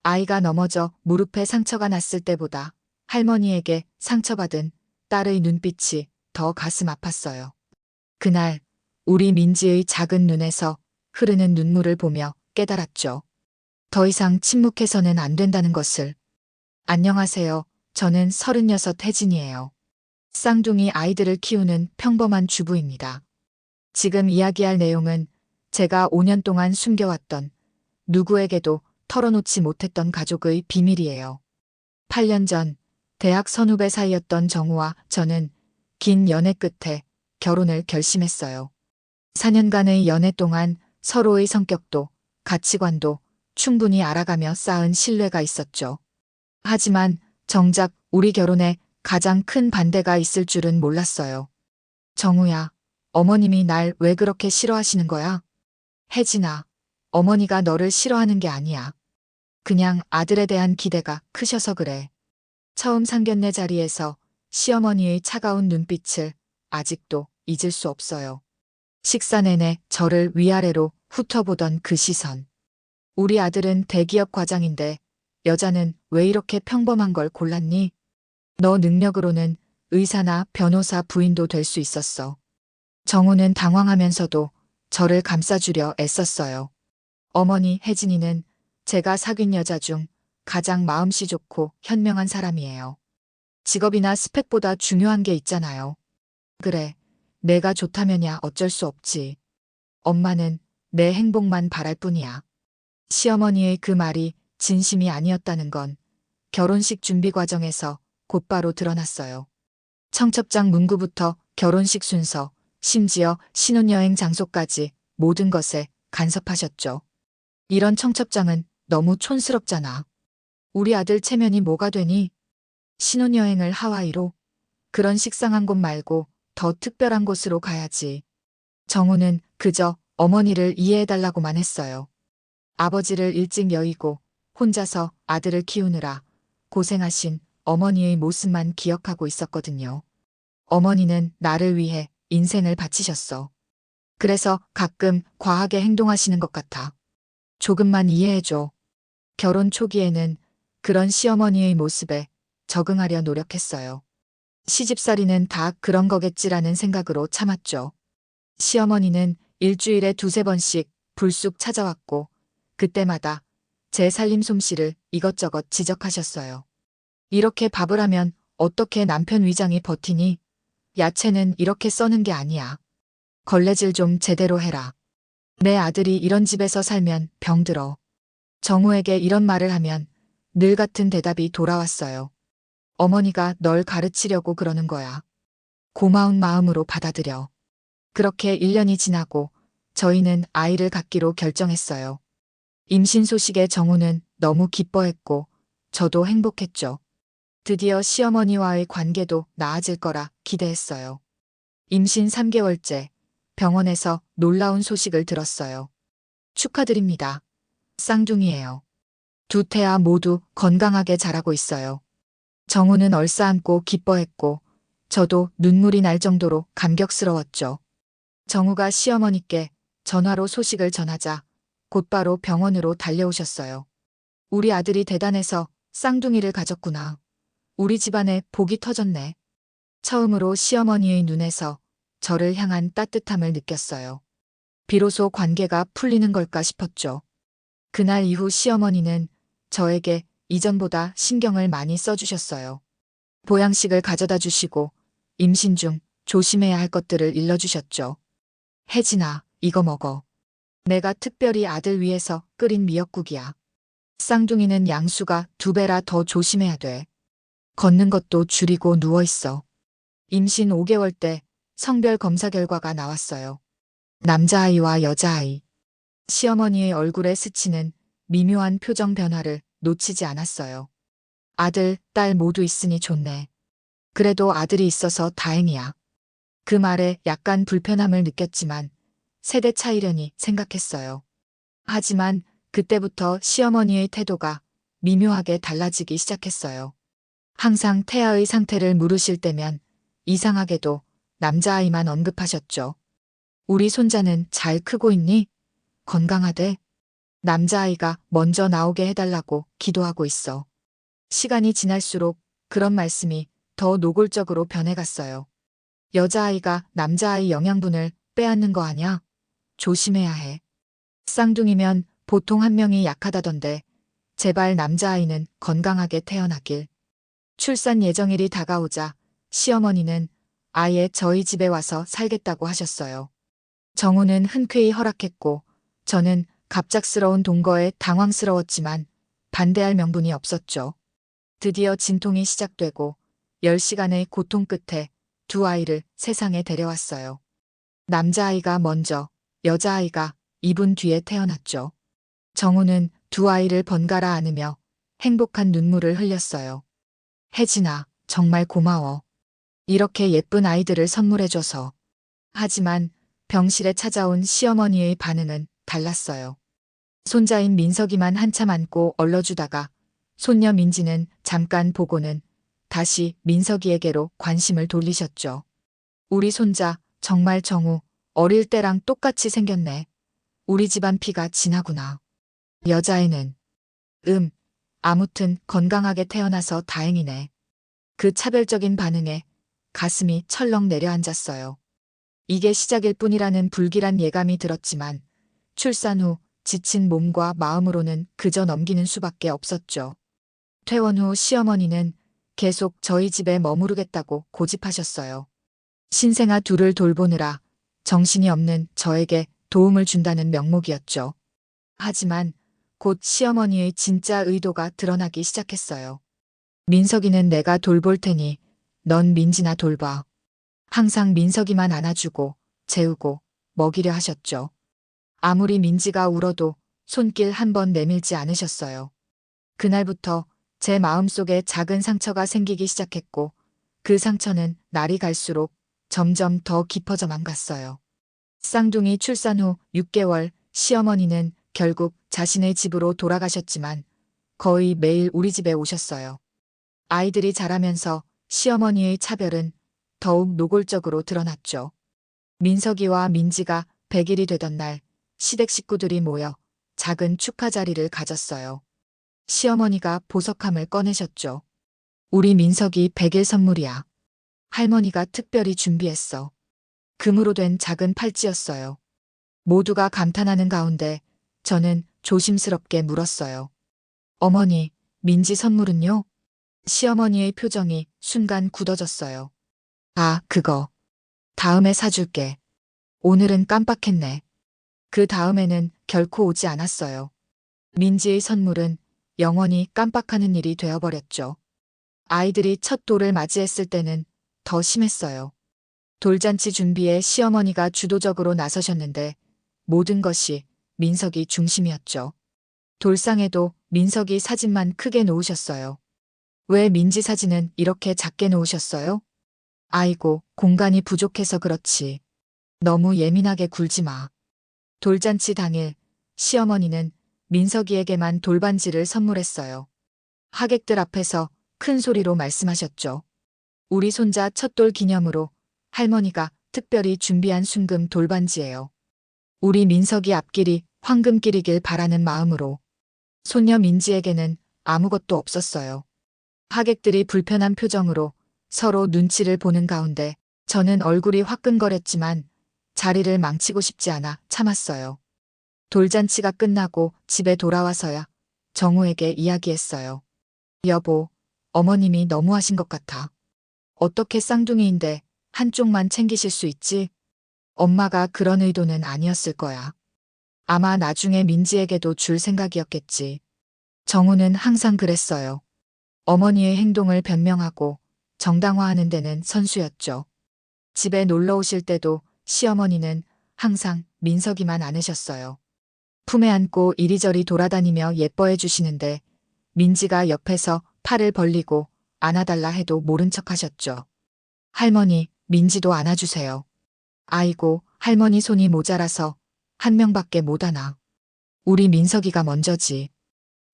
아이가 넘어져 무릎에 상처가 났을 때보다 할머니에게 상처받은 딸의 눈빛이 더 가슴 아팠어요. 그날 우리 민지의 작은 눈에서 흐르는 눈물을 보며 깨달았죠. 더 이상 침묵해서는 안 된다는 것을. 안녕하세요. 저는 36 혜진이에요. 쌍둥이 아이들을 키우는 평범한 주부입니다. 지금 이야기할 내용은 제가 5년 동안 숨겨왔던 누구에게도 털어놓지 못했던 가족의 비밀이에요. 8년 전 대학 선후배 사이였던 정우와 저는 긴 연애 끝에 결혼을 결심했어요. 4년간의 연애 동안 서로의 성격도 가치관도 충분히 알아가며 쌓은 신뢰가 있었죠. 하지만 정작 우리 결혼에 가장 큰 반대가 있을 줄은 몰랐어요. 정우야, 어머님이 날 왜 그렇게 싫어하시는 거야? 혜진아, 어머니가 너를 싫어하는 게 아니야. 그냥 아들에 대한 기대가 크셔서 그래. 처음 상견례 자리에서 시어머니의 차가운 눈빛을 아직도 잊을 수 없어요. 식사 내내 저를 위아래로 훑어보던 그 시선. 우리 아들은 대기업 과장인데 여자는 왜 이렇게 평범한 걸 골랐니? 너 능력으로는 의사나 변호사 부인도 될 수 있었어. 정우는 당황하면서도 저를 감싸주려 애썼어요. 어머니 혜진이는 제가 사귄 여자 중 가장 마음씨 좋고 현명한 사람이에요. 직업이나 스펙보다 중요한 게 있잖아요. 그래, 내가 좋다면야 어쩔 수 없지. 엄마는 내 행복만 바랄 뿐이야. 시어머니의 그 말이 진심이 아니었다는 건 결혼식 준비 과정에서 곧바로 드러났어요. 청첩장 문구부터 결혼식 순서, 심지어 신혼여행 장소까지 모든 것에 간섭하셨죠. 이런 청첩장은 너무 촌스럽잖아. 우리 아들 체면이 뭐가 되니? 신혼여행을 하와이로? 그런 식상한 곳 말고 더 특별한 곳으로 가야지. 정우는 그저 어머니를 이해해달라고만 했어요. 아버지를 일찍 여의고 혼자서 아들을 키우느라 고생하신 어머니의 모습만 기억하고 있었거든요. 어머니는 나를 위해 인생을 바치셨어. 그래서 가끔 과하게 행동하시는 것 같아. 조금만 이해해줘. 결혼 초기에는 그런 시어머니의 모습에 적응하려 노력했어요. 시집살이는 다 그런 거겠지라는 생각으로 참았죠. 시어머니는 일주일에 2~3번씩 불쑥 찾아왔고 그때마다 제 살림 솜씨를 이것저것 지적하셨어요. 이렇게 밥을 하면 어떻게 남편 위장이 버티니? 야채는 이렇게 써는 게 아니야. 걸레질 좀 제대로 해라. 내 아들이 이런 집에서 살면 병들어. 정우에게 이런 말을 하면 늘 같은 대답이 돌아왔어요. 어머니가 널 가르치려고 그러는 거야. 고마운 마음으로 받아들여. 그렇게 1년이 지나고 저희는 아이를 갖기로 결정했어요. 임신 소식에 정우는 너무 기뻐했고 저도 행복했죠. 드디어 시어머니와의 관계도 나아질 거라 기대했어요. 임신 3개월째 병원에서 놀라운 소식을 들었어요. 축하드립니다. 쌍둥이에요. 두 태아 모두 건강하게 자라고 있어요. 정우는 얼싸안고 기뻐했고 저도 눈물이 날 정도로 감격스러웠죠. 정우가 시어머니께 전화로 소식을 전하자 곧바로 병원으로 달려오셨어요. 우리 아들이 대단해서 쌍둥이를 가졌구나. 우리 집안에 복이 터졌네. 처음으로 시어머니의 눈에서 저를 향한 따뜻함을 느꼈어요. 비로소 관계가 풀리는 걸까 싶었죠. 그날 이후 시어머니는 저에게 이전보다 신경을 많이 써주셨어요. 보양식을 가져다 주시고 임신 중 조심해야 할 것들을 일러주셨죠. 혜진아, 이거 먹어. 내가 특별히 아들 위해서 끓인 미역국이야. 쌍둥이는 양수가 2배라 더 조심해야 돼. 걷는 것도 줄이고 누워있어. 임신 5개월 때 성별 검사 결과가 나왔어요. 남자아이와 여자아이. 시어머니의 얼굴에 스치는 미묘한 표정 변화를 놓치지 않았어요. 아들, 딸 모두 있으니 좋네. 그래도 아들이 있어서 다행이야. 그 말에 약간 불편함을 느꼈지만 세대 차이려니 생각했어요. 하지만 그때부터 시어머니의 태도가 미묘하게 달라지기 시작했어요. 항상 태아의 상태를 물으실 때면 이상하게도 남자아이만 언급하셨죠. 우리 손자는 잘 크고 있니? 건강하대? 남자아이가 먼저 나오게 해달라고 기도하고 있어. 시간이 지날수록 그런 말씀이 더 노골적으로 변해갔어요. 여자아이가 남자아이 영양분을 빼앗는 거 아냐? 조심해야 해. 쌍둥이면 보통 한 명이 약하다던데 제발 남자아이는 건강하게 태어나길. 출산 예정일이 다가오자 시어머니는 아예 저희 집에 와서 살겠다고 하셨어요. 정우는 흔쾌히 허락했고 저는 갑작스러운 동거에 당황스러웠지만 반대할 명분이 없었죠. 드디어 진통이 시작되고 10시간의 고통 끝에 두 아이를 세상에 데려왔어요. 남자아이가 먼저, 여자아이가 2분 뒤에 태어났죠. 정우는 두 아이를 번갈아 안으며 행복한 눈물을 흘렸어요. 혜진아, 정말 고마워. 이렇게 예쁜 아이들을 선물해줘서. 하지만 병실에 찾아온 시어머니의 반응은 달랐어요. 손자인 민석이만 한참 안고 얼러주다가 손녀 민지는 잠깐 보고는 다시 민석이에게로 관심을 돌리셨죠. 우리 손자 정말 정우 어릴 때랑 똑같이 생겼네. 우리 집안 피가 진하구나. 여자애는 아무튼 건강하게 태어나서 다행이네. 그 차별적인 반응에 가슴이 철렁 내려앉았어요. 이게 시작일 뿐이라는 불길한 예감이 들었지만 출산 후 지친 몸과 마음으로는 그저 넘기는 수밖에 없었죠. 퇴원 후 시어머니는 계속 저희 집에 머무르겠다고 고집하셨어요. 신생아 둘을 돌보느라 정신이 없는 저에게 도움을 준다는 명목이었죠. 하지만 곧 시어머니의 진짜 의도가 드러나기 시작했어요. 민석이는 내가 돌볼 테니 넌 민지나 돌봐. 항상 민석이만 안아주고 재우고 먹이려 하셨죠. 아무리 민지가 울어도 손길 한 번 내밀지 않으셨어요. 그날부터 제 마음속에 작은 상처가 생기기 시작했고 그 상처는 날이 갈수록 점점 더 깊어져만 갔어요. 쌍둥이 출산 후 6개월 시어머니는 결국 자신의 집으로 돌아가셨지만 거의 매일 우리 집에 오셨어요. 아이들이 자라면서 시어머니의 차별은 더욱 노골적으로 드러났죠. 민석이와 민지가 100일이 되던 날 시댁 식구들이 모여 작은 축하 자리를 가졌어요. 시어머니가 보석함을 꺼내셨죠. 우리 민석이 100일 선물이야. 할머니가 특별히 준비했어. 금으로 된 작은 팔찌였어요. 모두가 감탄하는 가운데 저는 조심스럽게 물었어요. 어머니, 민지 선물은요? 시어머니의 표정이 순간 굳어졌어요. 아, 그거. 다음에 사줄게. 오늘은 깜빡했네. 그 다음에는 결코 오지 않았어요. 민지의 선물은 영원히 깜빡하는 일이 되어버렸죠. 아이들이 첫 돌을 맞이했을 때는 더 심했어요. 돌잔치 준비에 시어머니가 주도적으로 나서셨는데 모든 것이 민석이 중심이었죠. 돌상에도 민석이 사진만 크게 놓으셨어요. 왜 민지 사진은 이렇게 작게 놓으셨어요? 아이고, 공간이 부족해서 그렇지. 너무 예민하게 굴지 마. 돌잔치 당일 시어머니는 민석이에게만 돌반지를 선물했어요. 하객들 앞에서 큰 소리로 말씀하셨죠. 우리 손자 첫 돌 기념으로 할머니가 특별히 준비한 순금 돌반지예요. 우리 민석이 앞길이 황금길이길 바라는 마음으로. 손녀 민지에게는 아무것도 없었어요. 하객들이 불편한 표정으로 서로 눈치를 보는 가운데 저는 얼굴이 화끈거렸지만 자리를 망치고 싶지 않아 참았어요. 돌잔치가 끝나고 집에 돌아와서야 정우에게 이야기했어요. 여보, 어머님이 너무하신 것 같아. 어떻게 쌍둥이인데 한쪽만 챙기실 수 있지? 엄마가 그런 의도는 아니었을 거야. 아마 나중에 민지에게도 줄 생각이었겠지. 정우는 항상 그랬어요. 어머니의 행동을 변명하고 정당화하는 데는 선수였죠. 집에 놀러 오실 때도 시어머니는 항상 민석이만 안으셨어요. 품에 안고 이리저리 돌아다니며 예뻐해 주시는데 민지가 옆에서 팔을 벌리고 안아달라 해도 모른 척 하셨죠. 할머니, 민지도 안아주세요. 아이고, 할머니 손이 모자라서 한 명밖에 못 안아. 우리 민석이가 먼저지.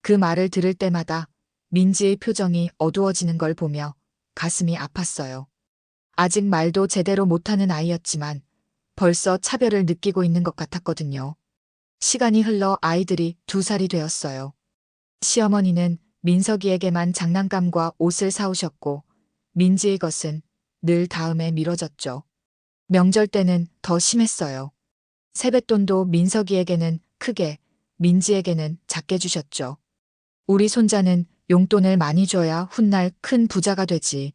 그 말을 들을 때마다 민지의 표정이 어두워지는 걸 보며 가슴이 아팠어요. 아직 말도 제대로 못하는 아이였지만 벌써 차별을 느끼고 있는 것 같았거든요. 시간이 흘러 아이들이 2살이 되었어요. 시어머니는 민석이에게만 장난감과 옷을 사오셨고 민지의 것은 늘 다음에 미뤄졌죠. 명절 때는 더 심했어요. 세뱃돈도 민석이에게는 크게, 민지에게는 작게 주셨죠. 우리 손자는 용돈을 많이 줘야 훗날 큰 부자가 되지.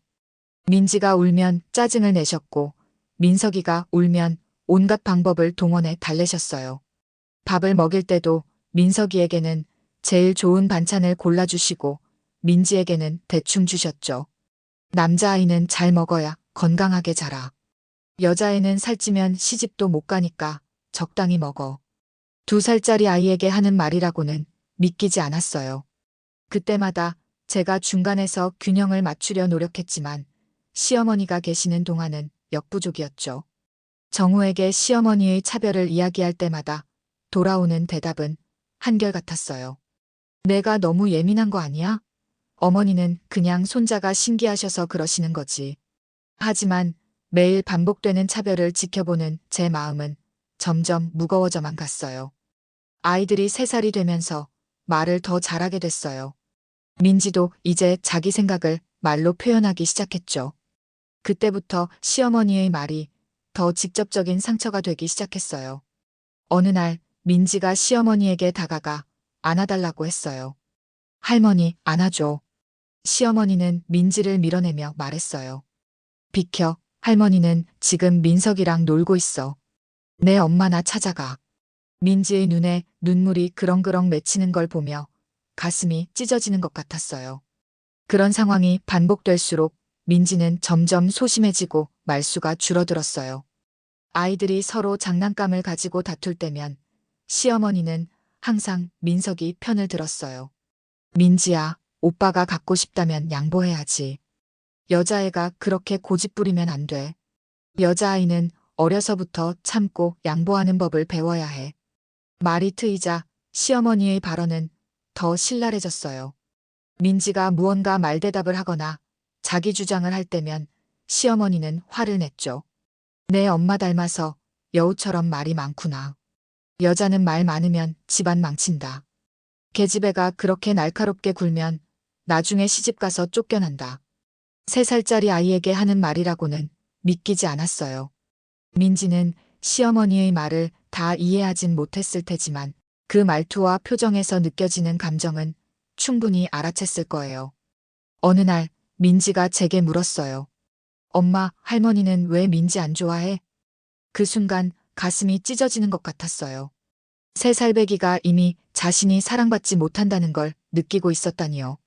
민지가 울면 짜증을 내셨고 민석이가 울면 온갖 방법을 동원해 달래셨어요. 밥을 먹일 때도 민석이에게는 제일 좋은 반찬을 골라주시고 민지에게는 대충 주셨죠. 남자아이는 잘 먹어야 건강하게 자라. 여자애는 살찌면 시집도 못 가니까 적당히 먹어. 2살짜리 아이에게 하는 말이라고는 믿기지 않았어요. 그때마다 제가 중간에서 균형을 맞추려 노력했지만 시어머니가 계시는 동안은 역부족이었죠. 정우에게 시어머니의 차별을 이야기할 때마다 돌아오는 대답은 한결같았어요. 내가 너무 예민한 거 아니야? 어머니는 그냥 손자가 신기하셔서 그러시는 거지. 하지만 매일 반복되는 차별을 지켜보는 제 마음은 점점 무거워져만 갔어요. 아이들이 3살이 되면서 말을 더 잘하게 됐어요. 민지도 이제 자기 생각을 말로 표현하기 시작했죠. 그때부터 시어머니의 말이 더 직접적인 상처가 되기 시작했어요. 어느 날 민지가 시어머니에게 다가가 안아달라고 했어요. 할머니, 안아줘. 시어머니는 민지를 밀어내며 말했어요. 비켜, 할머니는 지금 민석이랑 놀고 있어. 내 엄마 나 찾아가. 민지의 눈에 눈물이 그렁그렁 맺히는 걸 보며 가슴이 찢어지는 것 같았어요. 그런 상황이 반복될수록 민지는 점점 소심해지고 말수가 줄어들었어요. 아이들이 서로 장난감을 가지고 다툴 때면 시어머니는 항상 민석이 편을 들었어요. 민지야, 오빠가 갖고 싶다면 양보해야지. 여자애가 그렇게 고집부리면 안 돼. 여자아이는 어려서부터 참고 양보하는 법을 배워야 해. 말이 트이자 시어머니의 발언은 더 신랄해졌어요. 민지가 무언가 말대답을 하거나 자기 주장을 할 때면 시어머니는 화를 냈죠. 내 엄마 닮아서 여우처럼 말이 많구나. 여자는 말 많으면 집안 망친다. 계집애가 그렇게 날카롭게 굴면 나중에 시집가서 쫓겨난다. 3살짜리 아이에게 하는 말이라고는 믿기지 않았어요. 민지는 시어머니의 말을 다 이해하진 못했을 테지만 그 말투와 표정에서 느껴지는 감정은 충분히 알아챘을 거예요. 어느 날 민지가 제게 물었어요. 엄마, 할머니는 왜 민지 안 좋아해? 그 순간 가슴이 찢어지는 것 같았어요. 3살배기가 이미 자신이 사랑받지 못한다는 걸 느끼고 있었다니요.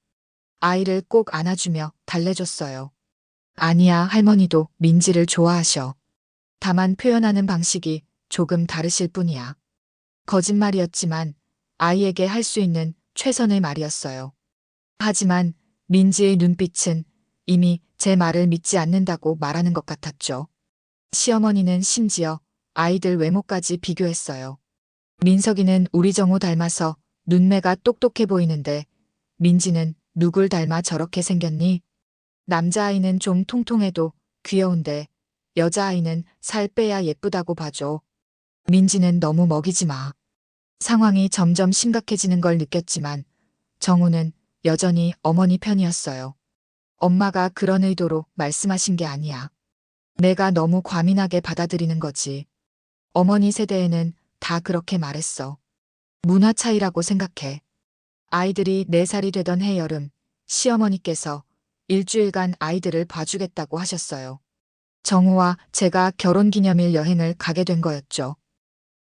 아이를 꼭 안아주며 달래줬어요. 아니야, 할머니도 민지를 좋아하셔. 다만 표현하는 방식이 조금 다르실 뿐이야. 거짓말이었지만 아이에게 할 수 있는 최선의 말이었어요. 하지만 민지의 눈빛은 이미 제 말을 믿지 않는다고 말하는 것 같았죠. 시어머니는 심지어 아이들 외모까지 비교했어요. 민석이는 우리 정우 닮아서 눈매가 똑똑해 보이는데 민지는 누굴 닮아 저렇게 생겼니? 남자아이는 좀 통통해도 귀여운데 여자아이는 살 빼야 예쁘다고 봐줘. 민지는 너무 먹이지 마. 상황이 점점 심각해지는 걸 느꼈지만 정우는 여전히 어머니 편이었어요. 엄마가 그런 의도로 말씀하신 게 아니야. 내가 너무 과민하게 받아들이는 거지. 어머니 세대에는 다 그렇게 말했어. 문화 차이라고 생각해. 아이들이 4살이 되던 해여름, 시어머니께서 일주일간 아이들을 봐주겠다고 하셨어요. 정우와 제가 결혼기념일 여행을 가게 된 거였죠.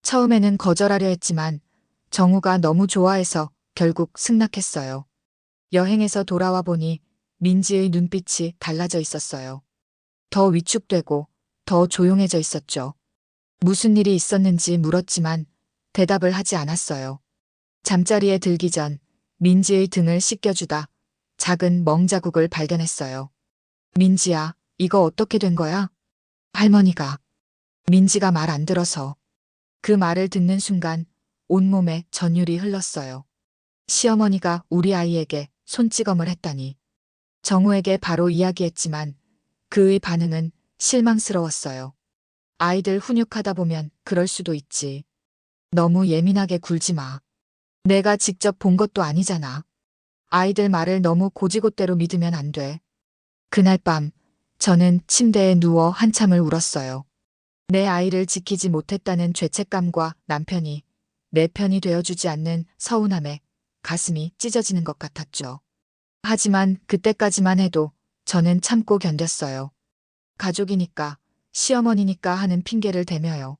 처음에는 거절하려 했지만 정우가 너무 좋아해서 결국 승낙했어요. 여행에서 돌아와 보니 민지의 눈빛이 달라져 있었어요. 더 위축되고 더 조용해져 있었죠. 무슨 일이 있었는지 물었지만 대답을 하지 않았어요. 잠자리에 들기 전 민지의 등을 씻겨주다 작은 멍자국을 발견했어요. 민지야, 이거 어떻게 된 거야? 할머니가. 민지가 말 안 들어서. 그 말을 듣는 순간 온몸에 전율이 흘렀어요. 시어머니가 우리 아이에게 손찌검을 했다니. 정우에게 바로 이야기했지만 그의 반응은 실망스러웠어요. 아이들 훈육하다 보면 그럴 수도 있지. 너무 예민하게 굴지 마. 내가 직접 본 것도 아니잖아. 아이들 말을 너무 고지곳대로 믿으면 안 돼. 그날 밤 저는 침대에 누워 한참을 울었어요. 내 아이를 지키지 못했다는 죄책감과 남편이 내 편이 되어주지 않는 서운함에 가슴이 찢어지는 것 같았죠. 하지만 그때까지만 해도 저는 참고 견뎠어요. 가족이니까, 시어머니니까 하는 핑계를 대며요.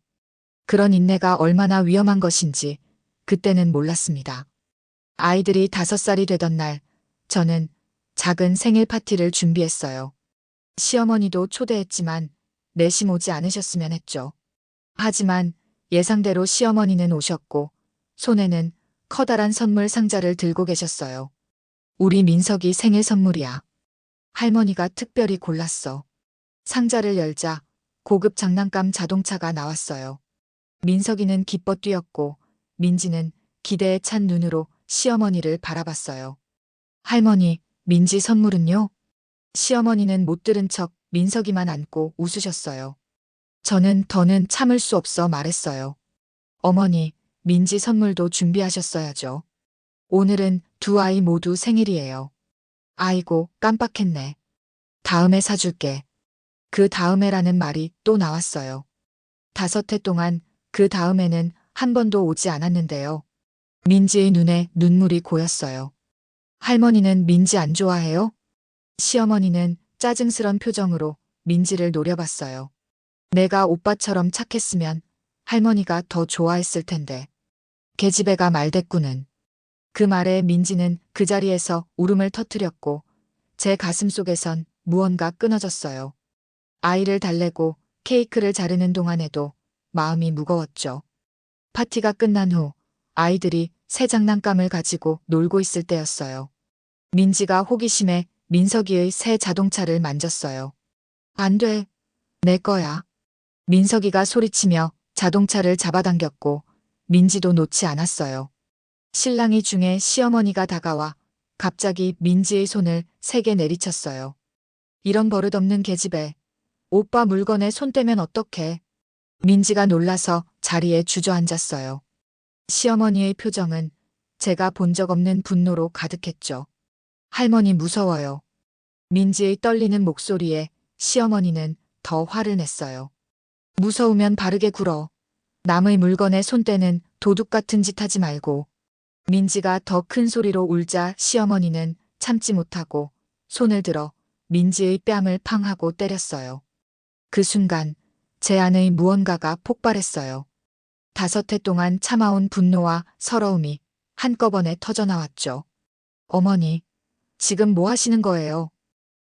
그런 인내가 얼마나 위험한 것인지 그때는 몰랐습니다. 아이들이 5살이 되던 날, 저는 작은 생일 파티를 준비했어요. 시어머니도 초대했지만 내심 오지 않으셨으면 했죠. 하지만 예상대로 시어머니는 오셨고 손에는 커다란 선물 상자를 들고 계셨어요. 우리 민석이 생일 선물이야. 할머니가 특별히 골랐어. 상자를 열자 고급 장난감 자동차가 나왔어요. 민석이는 기뻐 뛰었고 민지는 기대에 찬 눈으로 시어머니를 바라봤어요. 할머니, 민지 선물은요? 시어머니는 못 들은 척 민석이만 안고 웃으셨어요. 저는 더는 참을 수 없어 말했어요. 어머니, 민지 선물도 준비하셨어야죠. 오늘은 두 아이 모두 생일이에요. 아이고, 깜빡했네. 다음에 사줄게. 그 다음에라는 말이 또 나왔어요. 5해 동안 그 다음에는 한 번도 오지 않았는데요. 민지의 눈에 눈물이 고였어요. 할머니는 민지 안 좋아해요? 시어머니는 짜증스런 표정으로 민지를 노려봤어요. 내가 오빠처럼 착했으면 할머니가 더 좋아했을 텐데. 계집애가 말대꾸는. 그 말에 민지는 그 자리에서 울음을 터뜨렸고 제 가슴 속에선 무언가 끊어졌어요. 아이를 달래고 케이크를 자르는 동안에도 마음이 무거웠죠. 파티가 끝난 후 아이들이 새 장난감을 가지고 놀고 있을 때였어요. 민지가 호기심에 민석이의 새 자동차를 만졌어요. 안 돼. 내 거야. 민석이가 소리치며 자동차를 잡아당겼고 민지도 놓지 않았어요. 신랑이 중에 시어머니가 다가와 갑자기 민지의 손을 세게 내리쳤어요. 이런 버릇 없는 계집애. 오빠 물건에 손 떼면 어떡해. 민지가 놀라서 자리에 주저앉았어요. 시어머니의 표정은 제가 본 적 없는 분노로 가득했죠. 할머니 무서워요. 민지의 떨리는 목소리에 시어머니는 더 화를 냈어요. 무서우면 바르게 굴어. 남의 물건에 손 떼는 도둑 같은 짓 하지 말고. 민지가 더 큰 소리로 울자 시어머니는 참지 못하고 손을 들어 민지의 뺨을 팡 하고 때렸어요. 그 순간 제 안의 무언가가 폭발했어요. 5해 동안 참아온 분노와 서러움이 한꺼번에 터져나왔죠. 어머니, 지금 뭐 하시는 거예요?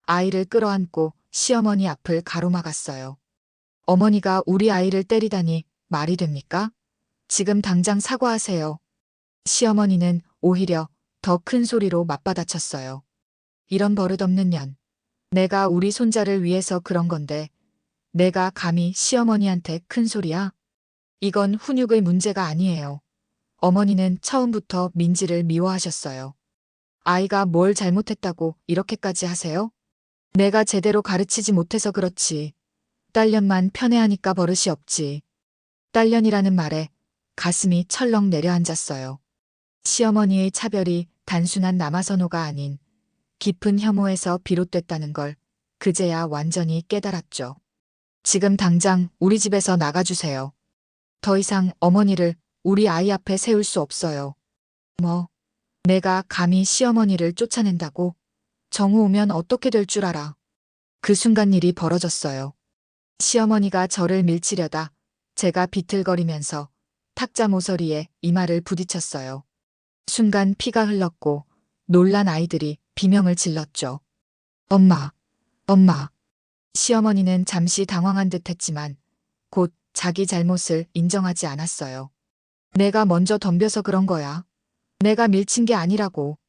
아이를 끌어안고 시어머니 앞을 가로막았어요. 어머니가 우리 아이를 때리다니 말이 됩니까? 지금 당장 사과하세요. 시어머니는 오히려 더 큰 소리로 맞받아쳤어요. 이런 버릇없는 년. 내가 우리 손자를 위해서 그런 건데 내가 감히 시어머니한테 큰 소리야? 이건 훈육의 문제가 아니에요. 어머니는 처음부터 민지를 미워하셨어요. 아이가 뭘 잘못했다고 이렇게까지 하세요? 내가 제대로 가르치지 못해서 그렇지. 딸년만 편애하니까 버릇이 없지. 딸년이라는 말에 가슴이 철렁 내려앉았어요. 시어머니의 차별이 단순한 남아선호가 아닌 깊은 혐오에서 비롯됐다는 걸 그제야 완전히 깨달았죠. 지금 당장 우리 집에서 나가주세요. 더 이상 어머니를 우리 아이 앞에 세울 수 없어요. 뭐, 내가 감히 시어머니를 쫓아낸다고? 정우 오면 어떻게 될 줄 알아. 그 순간 일이 벌어졌어요. 시어머니가 저를 밀치려다 제가 비틀거리면서 탁자 모서리에 이마를 부딪혔어요. 순간 피가 흘렀고 놀란 아이들이 비명을 질렀죠. 엄마, 엄마. 시어머니는 잠시 당황한 듯 했지만 곧 자기 잘못을 인정하지 않았어요. 내가 먼저 덤벼서 그런 거야. 내가 밀친 게 아니라고.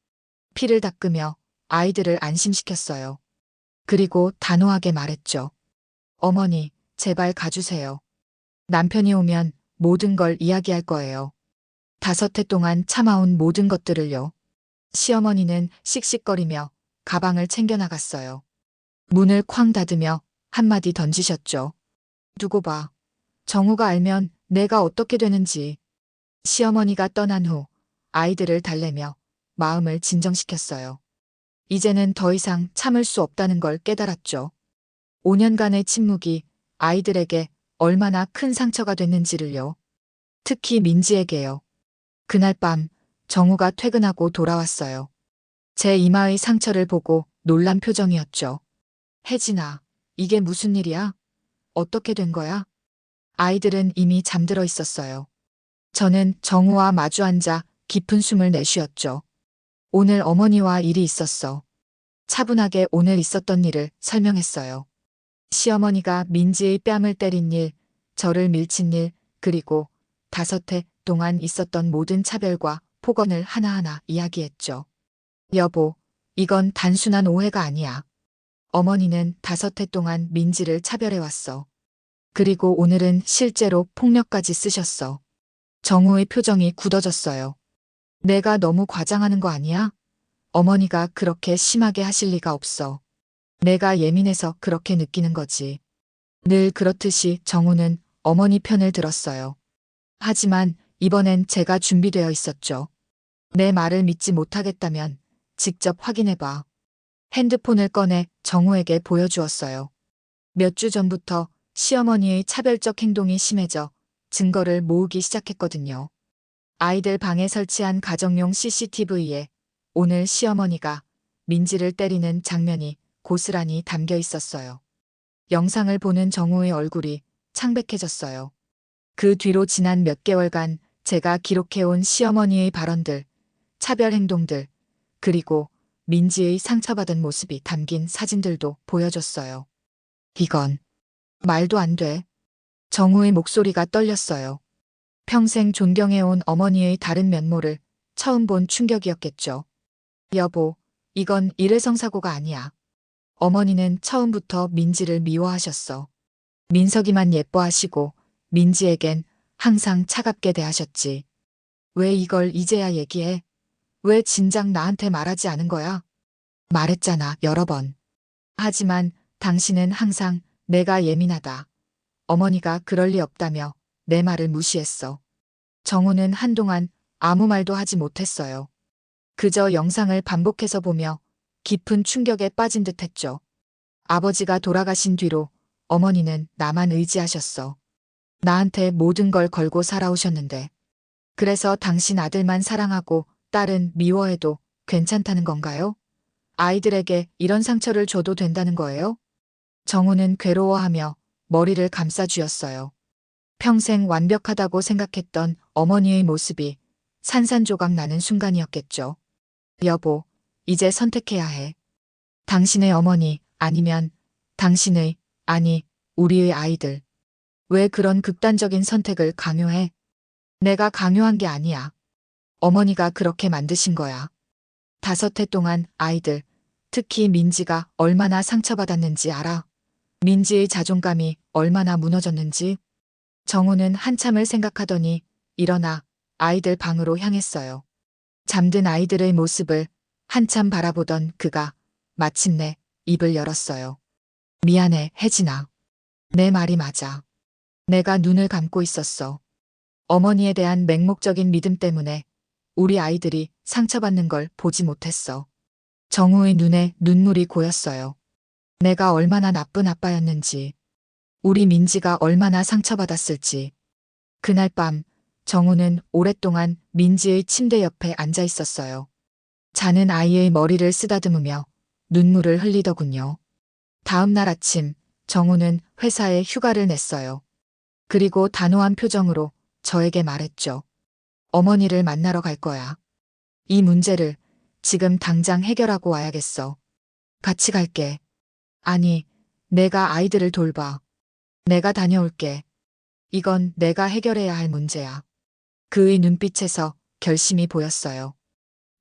피를 닦으며 아이들을 안심시켰어요. 그리고 단호하게 말했죠. 어머니, 제발 가주세요. 남편이 오면 모든 걸 이야기할 거예요. 5해 동안 참아온 모든 것들을요. 시어머니는 씩씩거리며 가방을 챙겨 나갔어요. 문을 쾅 닫으며 한마디 던지셨죠. 두고 봐. 정우가 알면 내가 어떻게 되는지. 시어머니가 떠난 후 아이들을 달래며 마음을 진정시켰어요. 이제는 더 이상 참을 수 없다는 걸 깨달았죠. 5년간의 침묵이 아이들에게 얼마나 큰 상처가 됐는지를요. 특히 민지에게요. 그날 밤 정우가 퇴근하고 돌아왔어요. 제 이마의 상처를 보고 놀란 표정이었죠. 혜진아, 이게 무슨 일이야? 어떻게 된 거야? 아이들은 이미 잠들어 있었어요. 저는 정우와 마주 앉아 깊은 숨을 내쉬었죠. 오늘 어머니와 일이 있었어. 차분하게 오늘 있었던 일을 설명했어요. 시어머니가 민지의 뺨을 때린 일, 저를 밀친 일, 그리고 5해 동안 있었던 모든 차별과 폭언을 하나하나 이야기했죠. 여보, 이건 단순한 오해가 아니야. 어머니는 5해 동안 민지를 차별해왔어. 그리고 오늘은 실제로 폭력까지 쓰셨어. 정우의 표정이 굳어졌어요. 내가 너무 과장하는 거 아니야? 어머니가 그렇게 심하게 하실 리가 없어. 내가 예민해서 그렇게 느끼는 거지. 늘 그렇듯이 정우는 어머니 편을 들었어요. 하지만 이번엔 제가 준비되어 있었죠. 내 말을 믿지 못하겠다면 직접 확인해봐. 핸드폰을 꺼내 정우에게 보여주었어요. 몇 주 전부터 시어머니의 차별적 행동이 심해져 증거를 모으기 시작했거든요. 아이들 방에 설치한 가정용 CCTV에 오늘 시어머니가 민지를 때리는 장면이 고스란히 담겨 있었어요. 영상을 보는 정우의 얼굴이 창백해졌어요. 그 뒤로 지난 몇 개월간 제가 기록해온 시어머니의 발언들, 차별 행동들, 그리고 민지의 상처받은 모습이 담긴 사진들도 보여줬어요. 이건 말도 안 돼. 정우의 목소리가 떨렸어요. 평생 존경해온 어머니의 다른 면모를 처음 본 충격이었겠죠. 여보, 이건 일회성 사고가 아니야. 어머니는 처음부터 민지를 미워하셨어. 민석이만 예뻐하시고 민지에겐 항상 차갑게 대하셨지. 왜 이걸 이제야 얘기해? 왜 진작 나한테 말하지 않은 거야? 말했잖아, 여러 번. 하지만 당신은 항상 내가 예민하다. 어머니가 그럴 리 없다며 내 말을 무시했어. 정우는 한동안 아무 말도 하지 못했어요. 그저 영상을 반복해서 보며 깊은 충격에 빠진 듯 했죠. 아버지가 돌아가신 뒤로 어머니는 나만 의지하셨어. 나한테 모든 걸 걸고 살아오셨는데. 그래서 당신 아들만 사랑하고 딸은 미워해도 괜찮다는 건가요? 아이들에게 이런 상처를 줘도 된다는 거예요? 정우는 괴로워하며 머리를 감싸 쥐었어요. 평생 완벽하다고 생각했던 어머니의 모습이 산산조각 나는 순간이었겠죠. 여보, 이제 선택해야 해. 당신의 어머니 아니면 당신의, 아니, 우리의 아이들. 왜 그런 극단적인 선택을 강요해? 내가 강요한 게 아니야. 어머니가 그렇게 만드신 거야. 5해 동안 아이들, 특히 민지가 얼마나 상처받았는지 알아? 민지의 자존감이 얼마나 무너졌는지? 정우는 한참을 생각하더니 일어나 아이들 방으로 향했어요. 잠든 아이들의 모습을 한참 바라보던 그가 마침내 입을 열었어요. 미안해, 혜진아. 내 말이 맞아. 내가 눈을 감고 있었어. 어머니에 대한 맹목적인 믿음 때문에 우리 아이들이 상처받는 걸 보지 못했어. 정우의 눈에 눈물이 고였어요. 내가 얼마나 나쁜 아빠였는지, 우리 민지가 얼마나 상처받았을지. 그날 밤 정우는 오랫동안 민지의 침대 옆에 앉아 있었어요. 자는 아이의 머리를 쓰다듬으며 눈물을 흘리더군요. 다음 날 아침 정우는 회사에 휴가를 냈어요. 그리고 단호한 표정으로 저에게 말했죠. 어머니를 만나러 갈 거야. 이 문제를 지금 당장 해결하고 와야겠어. 같이 갈게. 아니, 내가 아이들을 돌봐. 내가 다녀올게. 이건 내가 해결해야 할 문제야. 그의 눈빛에서 결심이 보였어요.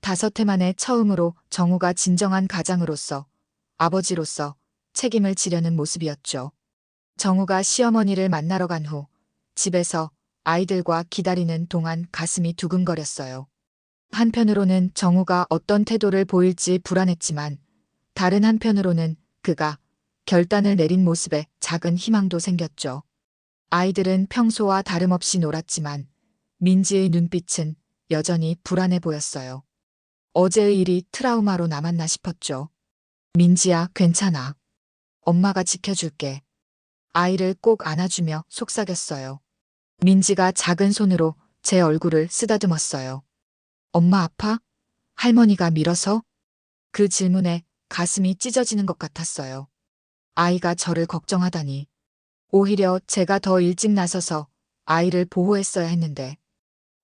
5해 만에 처음으로 정우가 진정한 가장으로서, 아버지로서 책임을 지려는 모습이었죠. 정우가 시어머니를 만나러 간 후 집에서 아이들과 기다리는 동안 가슴이 두근거렸어요. 한편으로는 정우가 어떤 태도를 보일지 불안했지만 다른 한편으로는 그가 결단을 내린 모습에 작은 희망도 생겼죠. 아이들은 평소와 다름없이 놀았지만 민지의 눈빛은 여전히 불안해 보였어요. 어제의 일이 트라우마로 남았나 싶었죠. 민지야, 괜찮아. 엄마가 지켜줄게. 아이를 꼭 안아주며 속삭였어요. 민지가 작은 손으로 제 얼굴을 쓰다듬었어요. 엄마 아파? 할머니가 밀어서? 그 질문에 가슴이 찢어지는 것 같았어요. 아이가 저를 걱정하다니. 오히려 제가 더 일찍 나서서 아이를 보호했어야 했는데.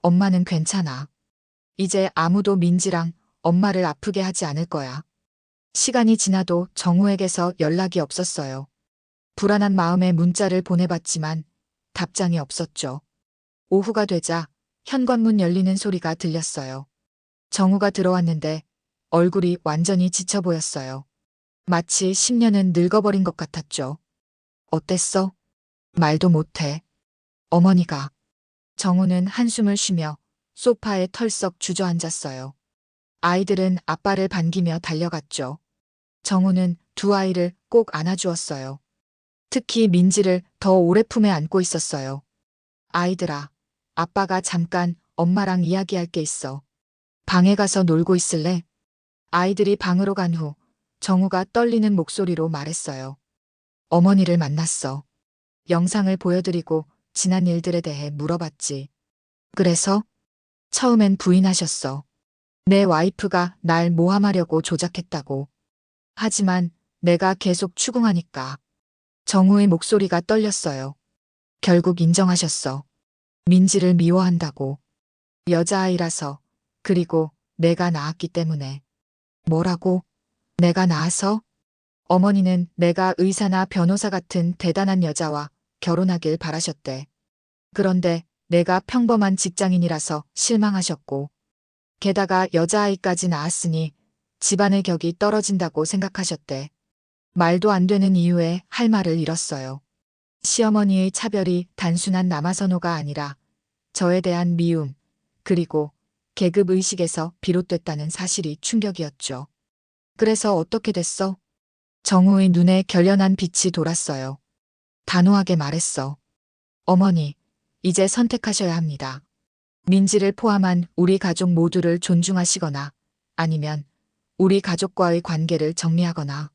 엄마는 괜찮아. 이제 아무도 민지랑 엄마를 아프게 하지 않을 거야. 시간이 지나도 정우에게서 연락이 없었어요. 불안한 마음에 문자를 보내봤지만 답장이 없었죠. 오후가 되자 현관문 열리는 소리가 들렸어요. 정우가 들어왔는데 얼굴이 완전히 지쳐 보였어요. 마치 10년은 늙어버린 것 같았죠. 어땠어? 말도 못해. 어머니가. 정우는 한숨을 쉬며 소파에 털썩 주저앉았어요. 아이들은 아빠를 반기며 달려갔죠. 정우는 두 아이를 꼭 안아주었어요. 특히 민지를 더 오래 품에 안고 있었어요. 아이들아, 아빠가 잠깐 엄마랑 이야기할 게 있어. 방에 가서 놀고 있을래? 아이들이 방으로 간 후 정우가 떨리는 목소리로 말했어요. 어머니를 만났어. 영상을 보여드리고 지난 일들에 대해 물어봤지. 그래서? 처음엔 부인하셨어. 내 와이프가 날 모함하려고 조작했다고. 하지만 내가 계속 추궁하니까. 정우의 목소리가 떨렸어요. 결국 인정하셨어. 민지를 미워한다고. 여자아이라서. 그리고 내가 낳았기 때문에. 뭐라고? 내가 낳아서? 어머니는 내가 의사나 변호사 같은 대단한 여자와 결혼하길 바라셨대. 그런데 내가 평범한 직장인이라서 실망하셨고, 게다가 여자아이까지 낳았으니 집안의 격이 떨어진다고 생각하셨대. 말도 안 되는 이유에 할 말을 잃었어요. 시어머니의 차별이 단순한 남아선호가 아니라 저에 대한 미움, 그리고 계급 의식에서 비롯됐다는 사실이 충격이었죠. 그래서 어떻게 됐어? 정우의 눈에 결연한 빛이 돌았어요. 단호하게 말했어. 어머니, 이제 선택하셔야 합니다. 민지를 포함한 우리 가족 모두를 존중하시거나 아니면 우리 가족과의 관계를 정리하거나.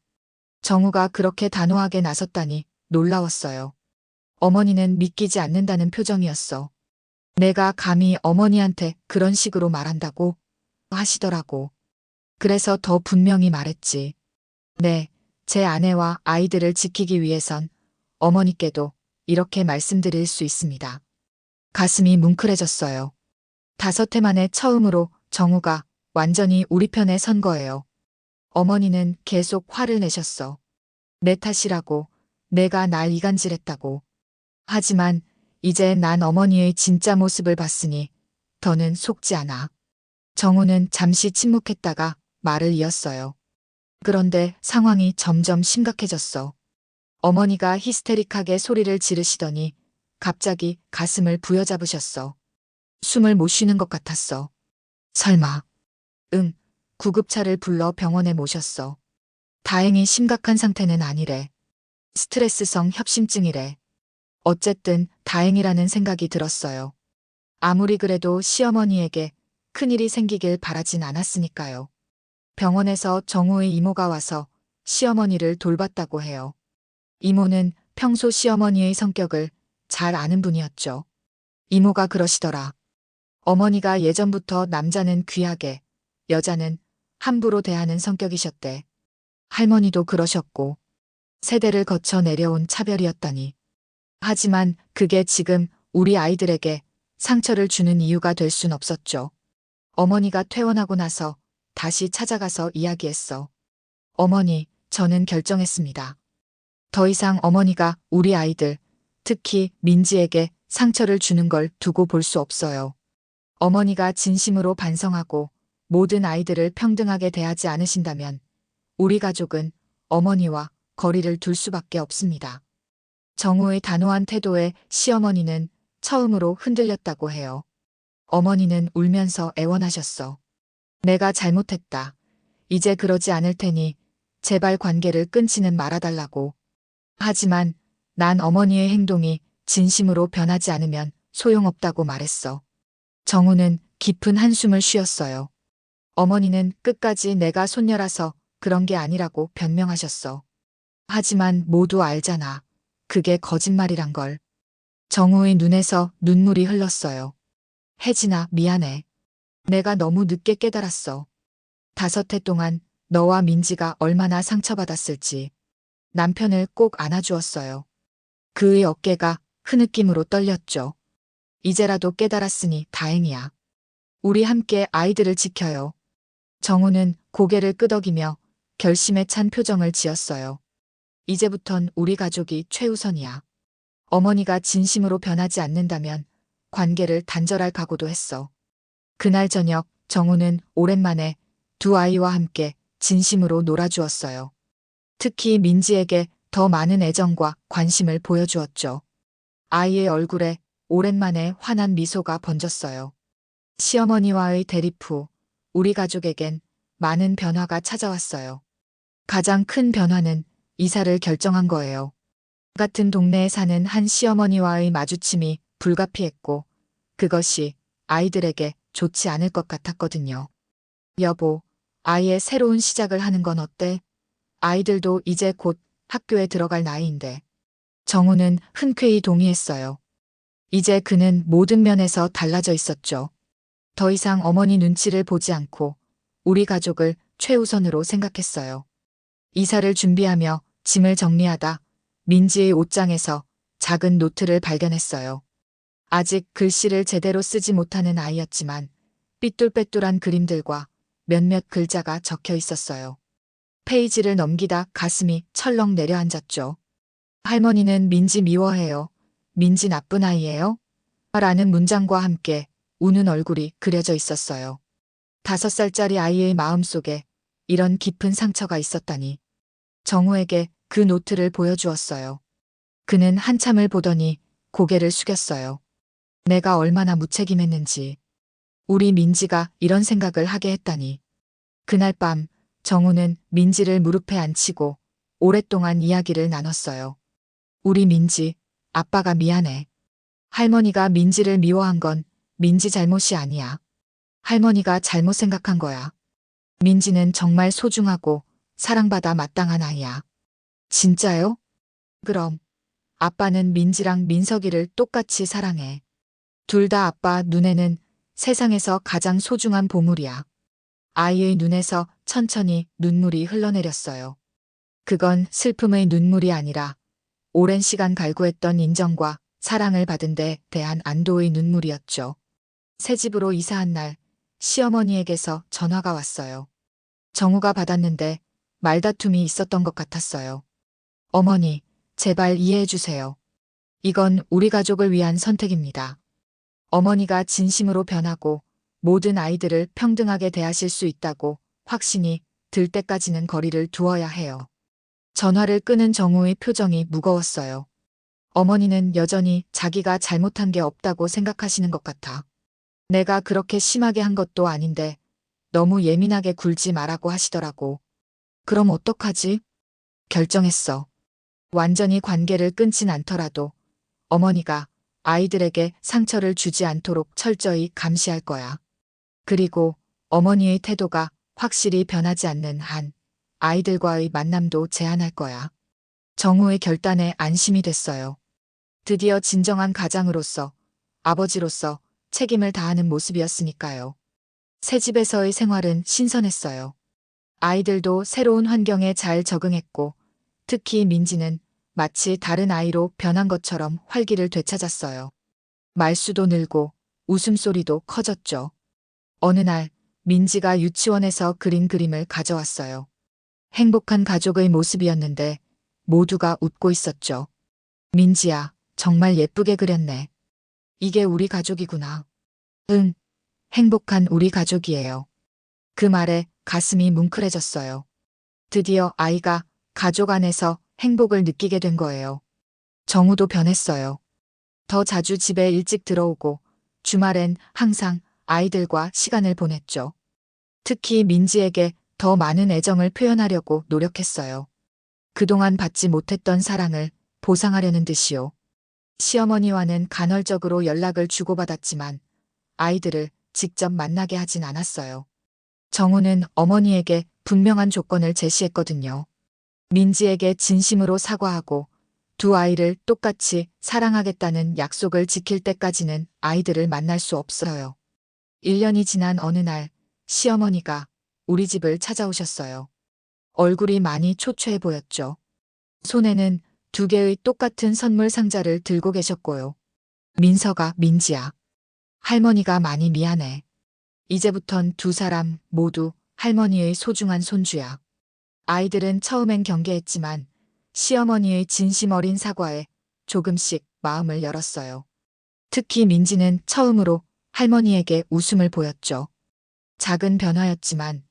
정우가 그렇게 단호하게 나섰다니 놀라웠어요. 어머니는 믿기지 않는다는 표정이었어. 내가 감히 어머니한테 그런 식으로 말한다고 하시더라고. 그래서 더 분명히 말했지. 네, 제 아내와 아이들을 지키기 위해선 어머니께도 이렇게 말씀드릴 수 있습니다. 가슴이 뭉클해졌어요. 5해 만에 처음으로 정우가 완전히 우리 편에 선 거예요. 어머니는 계속 화를 내셨어. 내 탓이라고, 내가 날 이간질했다고. 하지만 이제 난 어머니의 진짜 모습을 봤으니 더는 속지 않아. 정우는 잠시 침묵했다가 말을 이었어요. 그런데 상황이 점점 심각해졌어. 어머니가 히스테릭하게 소리를 지르시더니 갑자기 가슴을 부여잡으셨어. 숨을 못 쉬는 것 같았어. 설마. 응, 구급차를 불러 병원에 모셨어. 다행히 심각한 상태는 아니래. 스트레스성 협심증이래. 어쨌든 다행이라는 생각이 들었어요. 아무리 그래도 시어머니에게 큰일이 생기길 바라진 않았으니까요. 병원에서 정우의 이모가 와서 시어머니를 돌봤다고 해요. 이모는 평소 시어머니의 성격을 잘 아는 분이었죠. 이모가 그러시더라. 어머니가 예전부터 남자는 귀하게, 여자는 함부로 대하는 성격이셨대. 할머니도 그러셨고, 세대를 거쳐 내려온 차별이었다니. 하지만 그게 지금 우리 아이들에게 상처를 주는 이유가 될 순 없었죠. 어머니가 퇴원하고 나서 다시 찾아가서 이야기했어. 어머니, 저는 결정했습니다. 더 이상 어머니가 우리 아이들, 특히 민지에게 상처를 주는 걸 두고 볼 수 없어요. 어머니가 진심으로 반성하고 모든 아이들을 평등하게 대하지 않으신다면 우리 가족은 어머니와 거리를 둘 수밖에 없습니다. 정우의 단호한 태도에 시어머니는 처음으로 흔들렸다고 해요. 어머니는 울면서 애원하셨어. 내가 잘못했다. 이제 그러지 않을 테니 제발 관계를 끊지는 말아달라고. 하지만 난 어머니의 행동이 진심으로 변하지 않으면 소용없다고 말했어. 정우는 깊은 한숨을 쉬었어요. 어머니는 끝까지 내가 손녀라서 그런 게 아니라고 변명하셨어. 하지만 모두 알잖아. 그게 거짓말이란 걸. 정우의 눈에서 눈물이 흘렀어요. 혜진아, 미안해. 내가 너무 늦게 깨달았어. 5해 동안 너와 민지가 얼마나 상처받았을지. 남편을 꼭 안아주었어요. 그의 어깨가 흐느낌으로 떨렸죠. 이제라도 깨달았으니 다행이야. 우리 함께 아이들을 지켜요. 정우는 고개를 끄덕이며 결심에 찬 표정을 지었어요. 이제부턴 우리 가족이 최우선이야. 어머니가 진심으로 변하지 않는다면 관계를 단절할 각오도 했어. 그날 저녁 정우는 오랜만에 두 아이와 함께 진심으로 놀아주었어요. 특히 민지에게 더 많은 애정과 관심을 보여주었죠. 아이의 얼굴에 오랜만에 환한 미소가 번졌어요. 시어머니와의 대립 후 우리 가족에겐 많은 변화가 찾아왔어요. 가장 큰 변화는 이사를 결정한 거예요. 같은 동네에 사는 한 시어머니와의 마주침이 불가피했고 그것이 아이들에게 좋지 않을 것 같았거든요. 여보, 아이의 새로운 시작을 하는 건 어때? 아이들도 이제 곧 학교에 들어갈 나이인데. 정우는 흔쾌히 동의했어요. 이제 그는 모든 면에서 달라져 있었죠. 더 이상 어머니 눈치를 보지 않고 우리 가족을 최우선으로 생각했어요. 이사를 준비하며 짐을 정리하다 민지의 옷장에서 작은 노트를 발견했어요. 아직 글씨를 제대로 쓰지 못하는 아이였지만 삐뚤빼뚤한 그림들과 몇몇 글자가 적혀 있었어요. 페이지를 넘기다 가슴이 철렁 내려앉았죠. 할머니는 민지 미워해요. 민지 나쁜 아이예요? 라는 문장과 함께 우는 얼굴이 그려져 있었어요. 5살짜리 아이의 마음속에 이런 깊은 상처가 있었다니. 정우에게 그 노트를 보여주었어요. 그는 한참을 보더니 고개를 숙였어요. 내가 얼마나 무책임했는지. 우리 민지가 이런 생각을 하게 했다니. 그날 밤 정우는 민지를 무릎에 앉히고 오랫동안 이야기를 나눴어요. 우리 민지, 아빠가 미안해. 할머니가 민지를 미워한 건 민지 잘못이 아니야. 할머니가 잘못 생각한 거야. 민지는 정말 소중하고 사랑받아 마땅한 아이야. 진짜요? 그럼 아빠는 민지랑 민석이를 똑같이 사랑해. 둘 다 아빠 눈에는 세상에서 가장 소중한 보물이야. 아이의 눈에서 천천히 눈물이 흘러내렸어요. 그건 슬픔의 눈물이 아니라 오랜 시간 갈구했던 인정과 사랑을 받은 데 대한 안도의 눈물이었죠. 새 집으로 이사한 날 시어머니에게서 전화가 왔어요. 정우가 받았는데 말다툼이 있었던 것 같았어요. 어머니, 제발 이해해 주세요. 이건 우리 가족을 위한 선택입니다. 어머니가 진심으로 변하고 모든 아이들을 평등하게 대하실 수 있다고 확신이 들 때까지는 거리를 두어야 해요. 전화를 끄는 정우의 표정이 무거웠어요. 어머니는 여전히 자기가 잘못한 게 없다고 생각하시는 것 같아. 내가 그렇게 심하게 한 것도 아닌데 너무 예민하게 굴지 말라고 하시더라고. 그럼 어떡하지? 결정했어. 완전히 관계를 끊진 않더라도 어머니가 아이들에게 상처를 주지 않도록 철저히 감시할 거야. 그리고 어머니의 태도가 확실히 변하지 않는 한 아이들과의 만남도 제한할 거야. 정우의 결단에 안심이 됐어요. 드디어 진정한 가장으로서, 아버지로서 책임을 다하는 모습이었으니까요. 새 집에서의 생활은 신선했어요. 아이들도 새로운 환경에 잘 적응했고, 특히 민지는 마치 다른 아이로 변한 것처럼 활기를 되찾았어요. 말수도 늘고 웃음소리도 커졌죠. 어느 날 민지가 유치원에서 그린 그림을 가져왔어요. 행복한 가족의 모습이었는데 모두가 웃고 있었죠. 민지야, 정말 예쁘게 그렸네. 이게 우리 가족이구나. 응, 행복한 우리 가족이에요. 그 말에 가슴이 뭉클해졌어요. 드디어 아이가 가족 안에서 행복을 느끼게 된 거예요. 정우도 변했어요. 더 자주 집에 일찍 들어오고 주말엔 항상 아이들과 시간을 보냈죠. 특히 민지에게 더 많은 애정을 표현하려고 노력했어요. 그동안 받지 못했던 사랑을 보상하려는 듯이요. 시어머니와는 간헐적으로 연락을 주고받았지만 아이들을 직접 만나게 하진 않았어요. 정우는 어머니에게 분명한 조건을 제시했거든요. 민지에게 진심으로 사과하고 두 아이를 똑같이 사랑하겠다는 약속을 지킬 때까지는 아이들을 만날 수 없어요. 1년이 지난 어느 날 시어머니가 우리 집을 찾아오셨어요. 얼굴이 많이 초췌해 보였죠. 손에는 두 개의 똑같은 선물 상자를 들고 계셨고요. 민서가 민지야. 할머니가 많이 미안해. 이제부턴 두 사람 모두 할머니의 소중한 손주야. 아이들은 처음엔 경계했지만 시어머니의 진심 어린 사과에 조금씩 마음을 열었어요. 특히 민지는 처음으로 할머니에게 웃음을 보였죠. 작은 변화였지만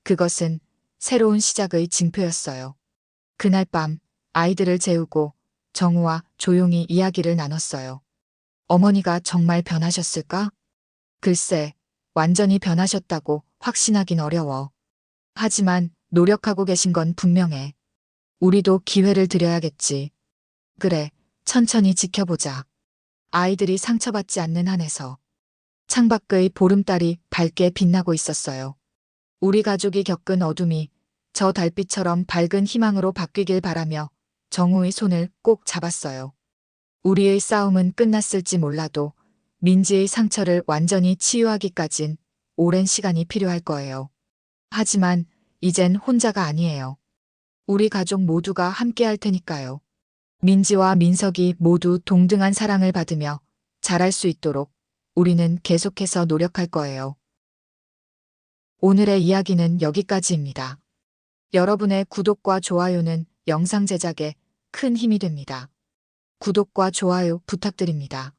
그것은 새로운 시작의 징표였어요. 그날 밤 아이들을 재우고 정우와 조용히 이야기를 나눴어요. 어머니가 정말 변하셨을까? 글쎄, 완전히 변하셨다고 확신하긴 어려워. 하지만 노력하고 계신 건 분명해. 우리도 기회를 드려야겠지. 그래, 천천히 지켜보자. 아이들이 상처받지 않는 한에서 창밖의 보름달이 밝게 빛나고 있었어요. 우리 가족이 겪은 어둠이 저 달빛처럼 밝은 희망으로 바뀌길 바라며 정우의 손을 꼭 잡았어요. 우리의 싸움은 끝났을지 몰라도 민지의 상처를 완전히 치유하기까진 오랜 시간이 필요할 거예요. 하지만 이젠 혼자가 아니에요. 우리 가족 모두가 함께 할 테니까요. 민지와 민석이 모두 동등한 사랑을 받으며 잘할 수 있도록 우리는 계속해서 노력할 거예요. 오늘의 이야기는 여기까지입니다. 여러분의 구독과 좋아요는 영상 제작에 큰 힘이 됩니다. 구독과 좋아요 부탁드립니다.